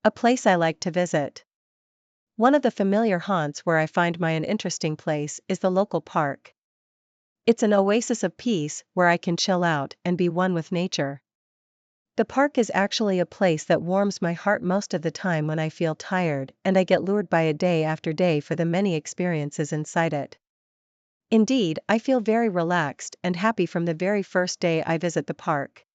A place I like to visit. One of the familiar haunts where I find my an interesting place is the local park. It's an oasis of peace where I can chill out and be one with nature. The park is actually a place that warms my heart most of the time when I feel tired and I get lured by it day after day for the many experiences inside it. Indeed, I feel very relaxed and happy from the very first day I visit the park.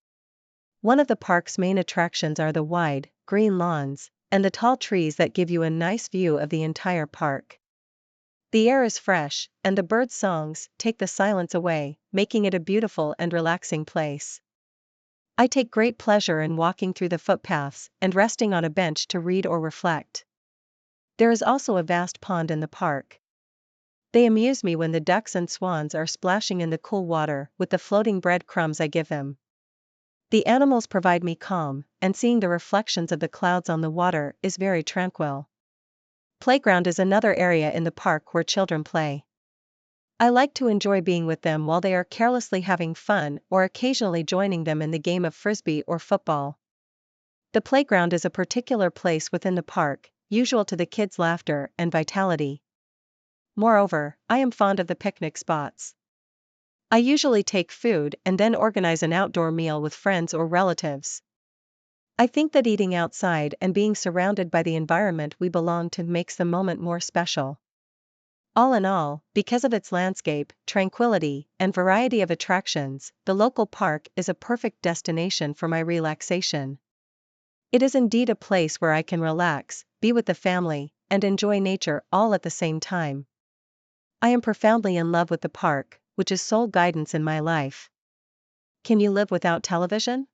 One of the park's main attractions are the wide, green lawns, and the tall trees that give you a nice view of the entire park. The air is fresh, and the birds' songs take the silence away, making it a beautiful and relaxing place. I take great pleasure in walking through the footpaths and resting on a bench to read or reflect. There is also a vast pond in the park. They amuse me when the ducks and swans are splashing in the cool water with the floating bread crumbs I give them. The animals provide me calm, and seeing the reflections of the clouds on the water is very tranquil. Playground is another area in the park where children play. I like to enjoy being with them while they are carelessly having fun or occasionally joining them in the game of frisbee or football. The playground is a particular place within the park, usual to the kids' laughter and vitality. Moreover, I am fond of the picnic spots. I usually take food and then organize an outdoor meal with friends or relatives. I think that eating outside and being surrounded by the environment we belong to makes the moment more special. All in all, because of its landscape, tranquility, and variety of attractions, the local park is a perfect destination for my relaxation. It is indeed a place where I can relax, be with the family, and enjoy nature all at the same time. I am profoundly in love with the park, which is sole guidance in my life. Can you live without television?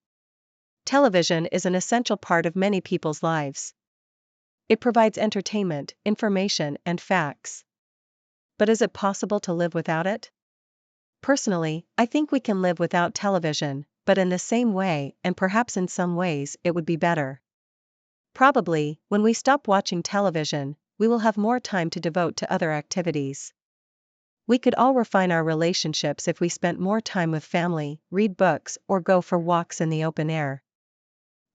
Television is an essential part of many people's lives. It provides entertainment, information, and facts. But is it possible to live without it? Personally, I think we can live without television, but in the same way, and perhaps in some ways, it would be better. Probably, when we stop watching television, we will have more time to devote to other activities. We could all refine our relationships if we spent more time with family, read books, or go for walks in the open air.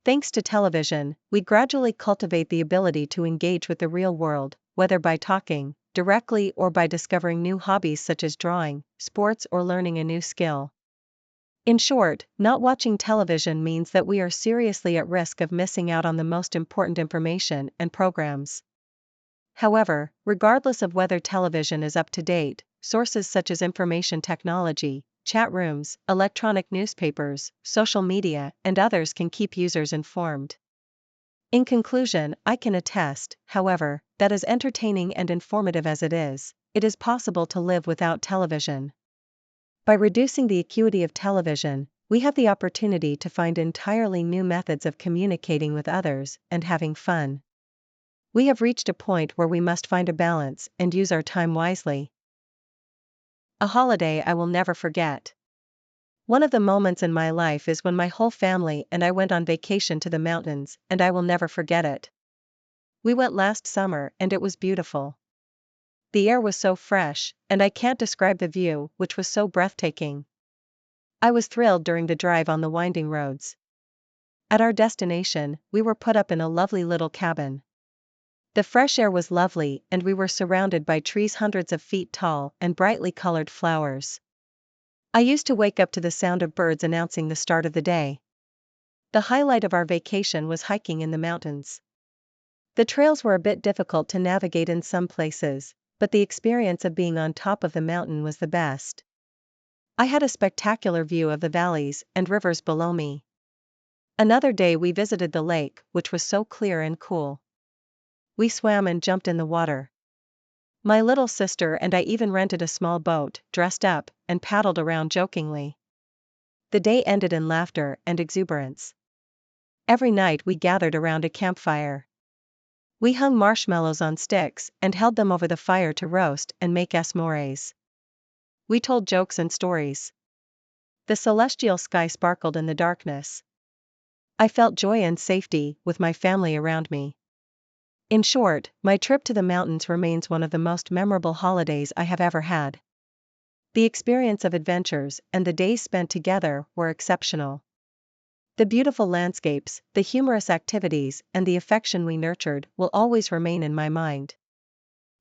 Thanks to television, we gradually cultivate the ability to engage with the real world, whether by talking directly or by discovering new hobbies such as drawing, sports, or learning a new skill. In short, not watching television means that we are seriously at risk of missing out on the most important information and programs. However, regardless of whether television is up to date, sources such as information technology, chat rooms, electronic newspapers, social media, and others can keep users informed. In conclusion, I can attest, however, that as entertaining and informative as it is possible to live without television. By reducing the acuity of television, we have the opportunity to find entirely new methods of communicating with others and having fun. We have reached a point where we must find a balance and use our time wisely. A holiday I will never forget. One of the moments in my life is when my whole family and I went on vacation to the mountains, and I will never forget it. We went last summer and it was beautiful. The air was so fresh, and I can't describe the view, which was so breathtaking. I was thrilled during the drive on the winding roads. At our destination, we were put up in a lovely little cabin. The fresh air was lovely and we were surrounded by trees hundreds of feet tall and brightly colored flowers. I used to wake up to the sound of birds announcing the start of the day. The highlight of our vacation was hiking in the mountains. The trails were a bit difficult to navigate in some places, but the experience of being on top of the mountain was the best. I had a spectacular view of the valleys and rivers below me. Another day we visited the lake, which was so clear and cool. We swam and jumped in the water. My little sister and I even rented a small boat, dressed up, and paddled around jokingly. The day ended in laughter and exuberance. Every night we gathered around a campfire. We hung marshmallows on sticks and held them over the fire to roast and make s'mores. We told jokes and stories. The celestial sky sparkled in the darkness. I felt joy and safety with my family around me. In short, my trip to the mountains remains one of the most memorable holidays I have ever had. The experience of adventures and the days spent together were exceptional. The beautiful landscapes, the humorous activities, and the affection we nurtured will always remain in my mind.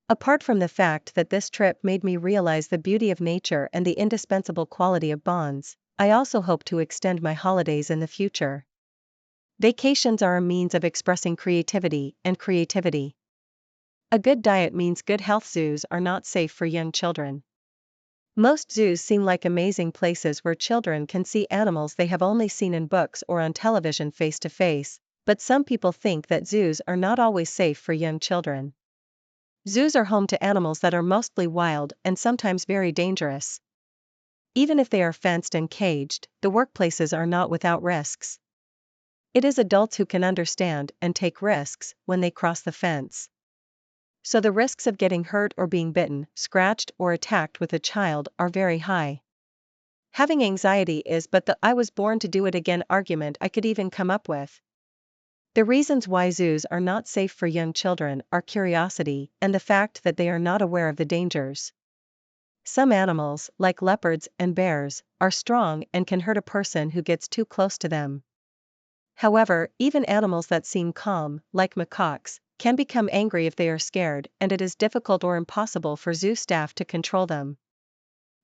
Apart from the fact that this trip made me realize the beauty of nature and the indispensable quality of bonds, I also hope to extend my holidays in the future. Vacations are a means of expressing creativity, and creativity. A good diet means good health. Zoos are not safe for young children. Most zoos seem like amazing places where children can see animals they have only seen in books or on television face to face, but some people think that zoos are not always safe for young children. Zoos are home to animals that are mostly wild and sometimes very dangerous. Even if they are fenced and caged, the workplaces are not without risks. It is adults who can understand and take risks when they cross the fence. So the risks of getting hurt or being bitten, scratched, or attacked with a child are very high. Having anxiety is but the "I was born to do it again" argument I could even come up with. The reasons why zoos are not safe for young children are curiosity and the fact that they are not aware of the dangers. Some animals, like leopards and bears, are strong and can hurt a person who gets too close to them. However, even animals that seem calm, like macaques, can become angry if they are scared, and it is difficult or impossible for zoo staff to control them.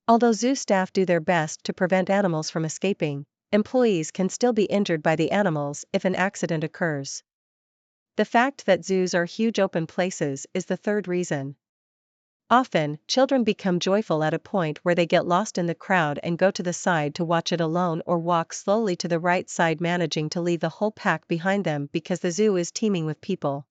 Although zoo staff do their best to prevent animals from escaping, employees can still be injured by the animals if an accident occurs. The fact that zoos are huge open places is the third reason. Often, children become joyful at a point where they get lost in the crowd and go to the side to watch it alone or walk slowly to the right side, managing to leave the whole pack behind them because the zoo is teeming with people.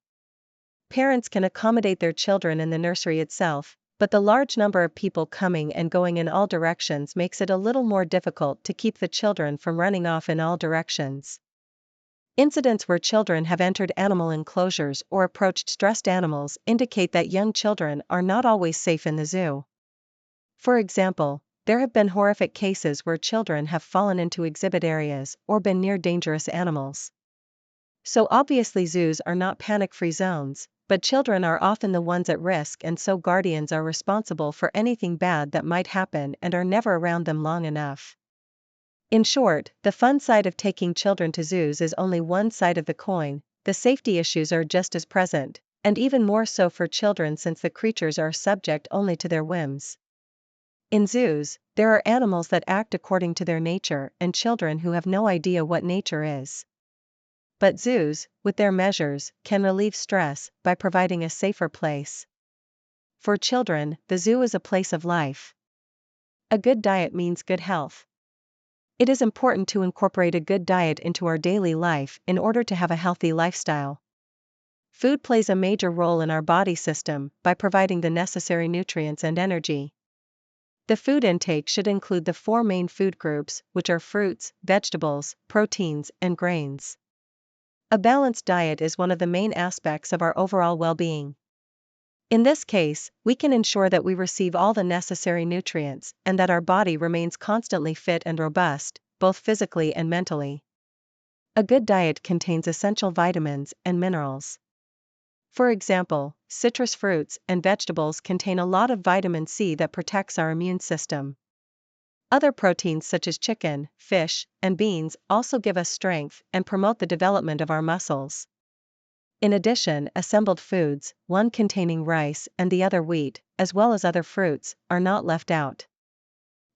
Parents can accommodate their children in the nursery itself, but the large number of people coming and going in all directions makes it a little more difficult to keep the children from running off in all directions. Incidents where children have entered animal enclosures or approached stressed animals indicate that young children are not always safe in the zoo. For example, there have been horrific cases where children have fallen into exhibit areas or been near dangerous animals. So obviously zoos are not panic-free zones, but children are often the ones at risk, and so guardians are responsible for anything bad that might happen and are never around them long enough. In short, the fun side of taking children to zoos is only one side of the coin. The safety issues are just as present, and even more so for children since the creatures are subject only to their whims. In zoos, there are animals that act according to their nature and children who have no idea what nature is. But zoos, with their measures, can relieve stress by providing a safer place. For children, the zoo is a place of life. A good diet means good health. It is important to incorporate a good diet into our daily life in order to have a healthy lifestyle. Food plays a major role in our body system by providing the necessary nutrients and energy. The food intake should include the four main food groups, which are fruits, vegetables, proteins, and grains. A balanced diet is one of the main aspects of our overall well-being. In this case, we can ensure that we receive all the necessary nutrients and that our body remains constantly fit and robust, both physically and mentally. A good diet contains essential vitamins and minerals. For example, citrus fruits and vegetables contain a lot of vitamin C that protects our immune system. Other proteins such as chicken, fish, and beans also give us strength and promote the development of our muscles. In addition, assembled foods, one containing rice and the other wheat, as well as other fruits, are not left out.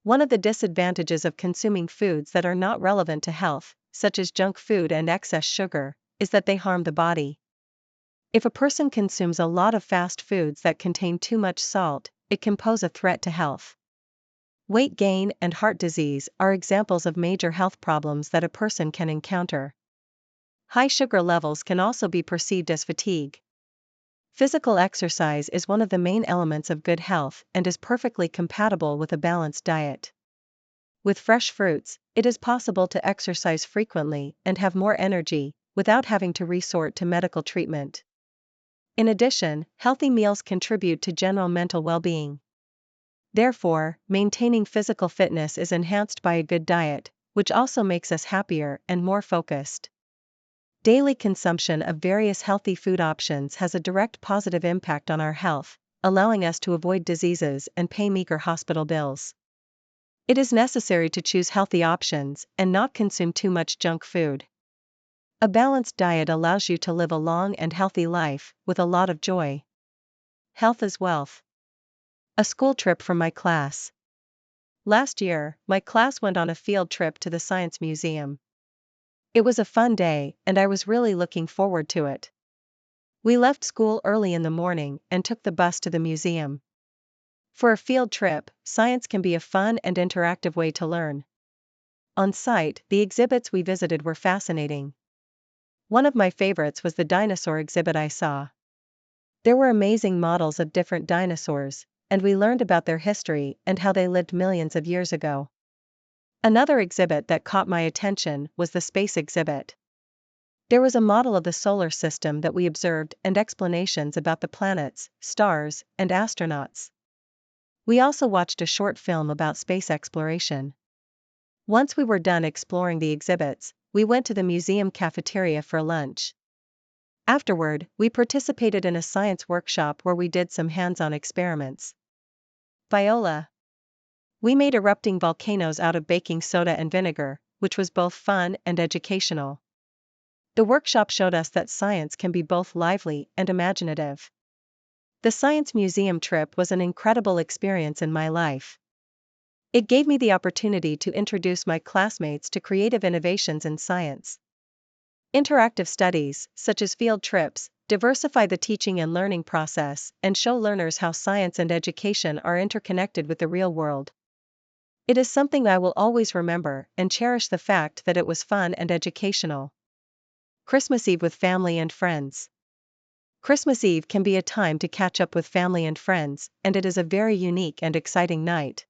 One of the disadvantages of consuming foods that are not relevant to health, such as junk food and excess sugar, is that they harm the body. If a person consumes a lot of fast foods that contain too much salt, it can pose a threat to health. Weight gain and heart disease are examples of major health problems that a person can encounter. High sugar levels can also be perceived as fatigue. Physical exercise is one of the main elements of good health and is perfectly compatible with a balanced diet. With fresh fruits, it is possible to exercise frequently and have more energy, without having to resort to medical treatment. In addition, healthy meals contribute to general mental well-being. Therefore, maintaining physical fitness is enhanced by a good diet, which also makes us happier and more focused. Daily consumption of various healthy food options has a direct positive impact on our health, allowing us to avoid diseases and pay meager hospital bills. It is necessary to choose healthy options and not consume too much junk food. A balanced diet allows you to live a long and healthy life, with a lot of joy. Health is wealth. A school trip from my class. Last year, my class went on a field trip to the Science Museum. It was a fun day, and I was really looking forward to it. We left school early in the morning and took the bus to the museum. For a field trip, science can be a fun and interactive way to learn. On site, the exhibits we visited were fascinating. One of my favorites was the dinosaur exhibit I saw. There were amazing models of different dinosaurs, and we learned about their history and how they lived millions of years ago. Another exhibit that caught my attention was the space exhibit. There was a model of the solar system that we observed and explanations about the planets, stars, and astronauts. We also watched a short film about space exploration. Once we were done exploring the exhibits, we went to the museum cafeteria for lunch. Afterward, we participated in a science workshop where we did some hands-on experiments. Viola. We made erupting volcanoes out of baking soda and vinegar, which was both fun and educational. The workshop showed us that science can be both lively and imaginative. The Science Museum trip was an incredible experience in my life. It gave me the opportunity to introduce my classmates to creative innovations in science. Interactive studies, such as field trips, diversify the teaching and learning process and show learners how science and education are interconnected with the real world. It is something I will always remember and cherish the fact that it was fun and educational. Christmas Eve with family and friends. Christmas Eve can be a time to catch up with family and friends, and it is a very unique and exciting night.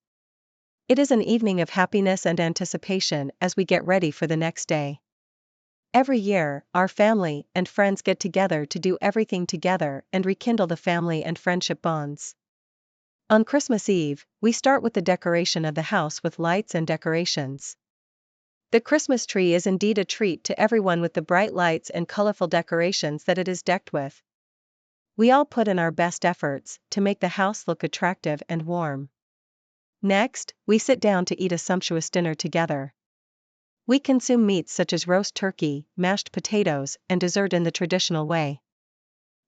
It is an evening of happiness and anticipation as we get ready for the next day. Every year, our family and friends get together to do everything together and rekindle the family and friendship bonds. On Christmas Eve, we start with the decoration of the house with lights and decorations. The Christmas tree is indeed a treat to everyone with the bright lights and colorful decorations that it is decked with. We all put in our best efforts to make the house look attractive and warm. Next, we sit down to eat a sumptuous dinner together. We consume meats such as roast turkey, mashed potatoes, and dessert in the traditional way.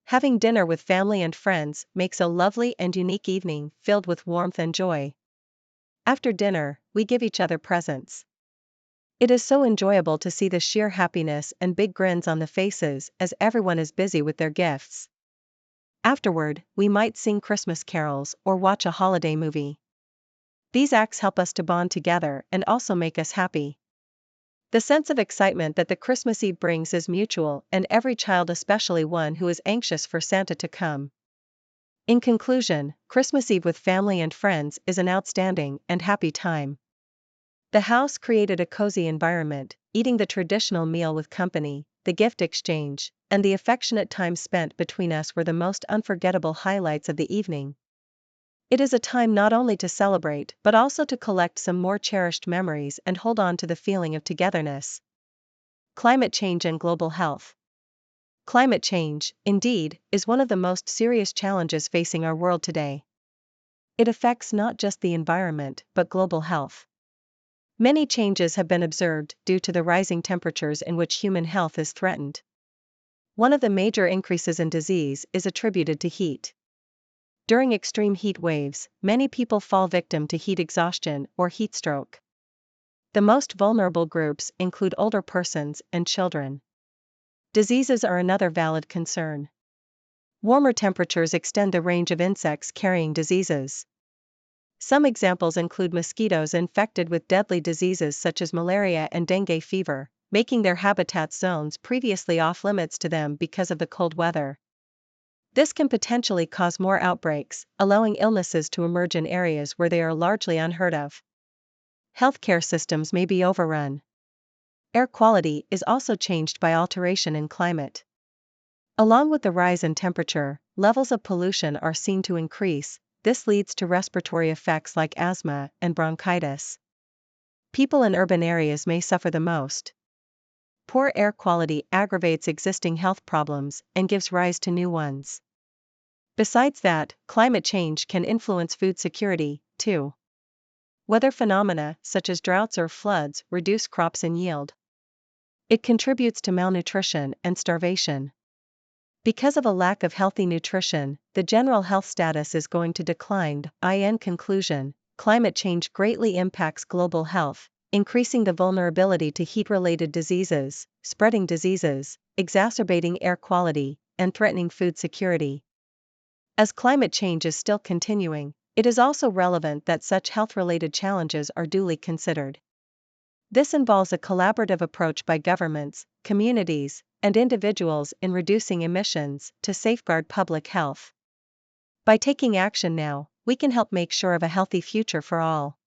Having dinner with family and friends makes a lovely and unique evening filled with warmth and joy. After dinner, we give each other presents. It is so enjoyable to see the sheer happiness and big grins on the faces as everyone is busy with their gifts. Afterward, we might sing Christmas carols or watch a holiday movie. These acts help us to bond together and also make us happy. The sense of excitement that the Christmas Eve brings is mutual, and every child, especially one who is anxious for Santa to come. In conclusion, Christmas Eve with family and friends is an outstanding and happy time. The house created a cozy environment, eating the traditional meal with company, the gift exchange, and the affectionate time spent between us were the most unforgettable highlights of the evening. It is a time not only to celebrate but also to collect some more cherished memories and hold on to the feeling of togetherness. Climate change and global health. Climate change, indeed, is one of the most serious challenges facing our world today. It affects not just the environment but global health. Many changes have been observed due to the rising temperatures in which human health is threatened. One of the major increases in disease is attributed to heat. During extreme heat waves, many people fall victim to heat exhaustion or heat stroke. The most vulnerable groups include older persons and children. Diseases are another valid concern. Warmer temperatures extend the range of insects carrying diseases. Some examples include mosquitoes infected with deadly diseases such as malaria and dengue fever, making their habitat zones previously off-limits to them because of the cold weather. This can potentially cause more outbreaks, allowing illnesses to emerge in areas where they are largely unheard of. Healthcare systems may be overrun. Air quality is also changed by alteration in climate. Along with the rise in temperature, levels of pollution are seen to increase. This leads to respiratory effects like asthma and bronchitis. People in urban areas may suffer the most. Poor air quality aggravates existing health problems and gives rise to new ones. Besides that, climate change can influence food security, too. Weather phenomena, such as droughts or floods, reduce crops and yield. It contributes to malnutrition and starvation. Because of a lack of healthy nutrition, the general health status is going to decline. In conclusion, climate change greatly impacts global health, increasing the vulnerability to heat-related diseases, spreading diseases, exacerbating air quality, and threatening food security. As climate change is still continuing, it is also relevant that such health-related challenges are duly considered. This involves a collaborative approach by governments, communities, and individuals in reducing emissions to safeguard public health. By taking action now, we can help make sure of a healthy future for all.